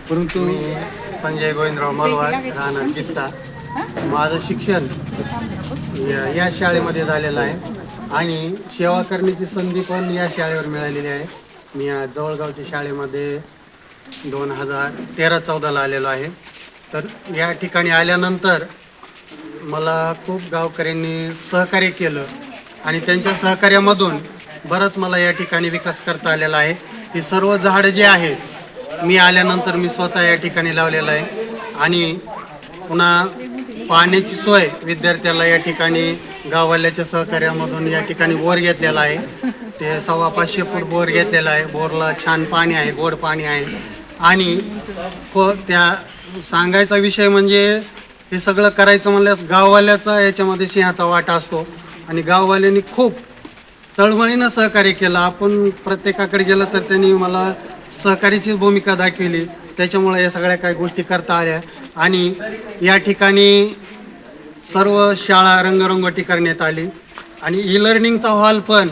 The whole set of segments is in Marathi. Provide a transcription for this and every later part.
परंतु मी संजय गोविंदराव मलवार, राहणार कित्ता. माझं शिक्षण या शाळेमध्ये झालेलं आहे आणि सेवा करण्याची संधी पण या शाळेवर मिळालेली आहे. मी या जवळगावच्या शाळेमध्ये 2013-14ला आलेलो आहे. तर या ठिकाणी आल्यानंतर मला खूप गावकऱ्यांनी सहकार्य केलं आणि त्यांच्या सहकार्यामधून बरंच मला या ठिकाणी विकास करता आलेला आहे. ही सर्व झाडं जे आहेत मी आल्यानंतर मी स्वतः या ठिकाणी लावलेलं आहे आणि पुन्हा पाण्याची सोय विद्यार्थ्याला या ठिकाणी गाववाल्याच्या सहकार्यामधून या ठिकाणी बोर घेतलेला आहे. ते 550 फूट बोर घेतलेला आहे. बोरला छान पाणी आहे, गोड पाणी आहे आणि त्या सांगायचा विषय म्हणजे हे सगळं करायचं म्हणल्यास गाववाल्याचा याच्यामध्ये सिंहाचा वाटा असतो आणि गाववाल्यांनी खूप तळमळीनं सहकार्य केलं. आपण प्रत्येकाकडे गेलं तर त्यांनी मला सहकार्याची भूमिका दाखवली. त्याच्यामुळे या सगळ्या काही गोष्टी करता आल्या आणि या ठिकाणी सर्व शाळा रंगरंगोटी करण्यात आली आणि ई लर्निंगचा हॉल पण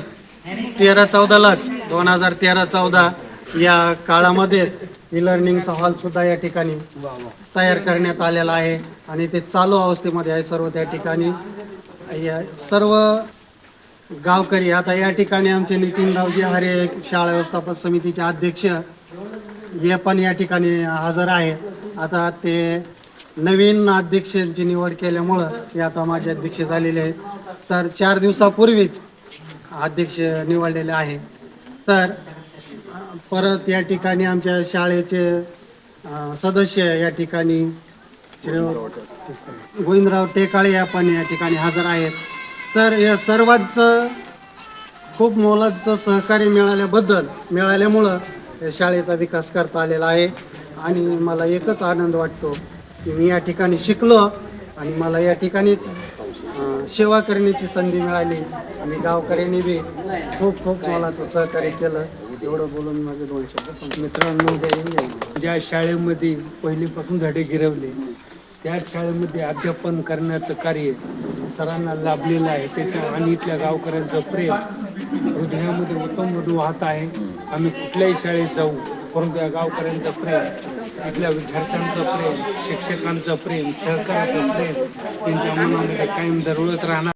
13-14लाच 2013-14 या काळामध्ये ई लर्निंगचा हॉलसुद्धा या ठिकाणी तयार करण्यात आलेला आहे आणि ते चालू अवस्थेमध्ये आहे. सर्व त्या ठिकाणी या सर्व गावकरी आता या ठिकाणी आमचे नितीनरावजी हरे शाळा व्यवस्थापन समितीचे अध्यक्ष हे पण या ठिकाणी हजर आहे. आता ते नवीन अध्यक्षांची निवड केल्यामुळं ते आता माझे अध्यक्ष झालेले आहेत. तर 4 दिवसापूर्वीच अध्यक्ष निवडलेले आहे. तर परत या ठिकाणी आमच्या शाळेचे सदस्य या ठिकाणी श्री गोविंदराव टेकाळे या पण या ठिकाणी हजर आहेत. तर या सर्वांचं खूप मोलाचं सहकार्य मिळाल्यामुळं या शाळेचा विकास करता आलेला आहे आणि मला एकच आनंद वाटतो की मी या ठिकाणी शिकलो आणि मला या ठिकाणीच सेवा करण्याची संधी मिळाली आणि गावकऱ्यांनी बी खूप खूप मोलाचं सहकार्य केलं. एवढं बोलून माझे 2 शब्द. मित्रांनो, ज्या शाळेमध्ये पहिलीपासून धडे गिरवले त्याच शाळेमध्ये अध्यापन करण्याचं कार्य सरांना लाभलेलं आहे. त्याच्या आणि इथल्या गावकऱ्यांचं प्रेम हृदयामध्ये उत्तम वाहत आहे. आम्ही कुठल्याही शाळेत जाऊ परंतु या गावकऱ्यांचं प्रेम, इथल्या विद्यार्थ्यांचं प्रेम, शिक्षकांचं प्रेम, सहकार्याचं प्रेम त्यांच्या मनामध्ये कायम दरवळत राहणार.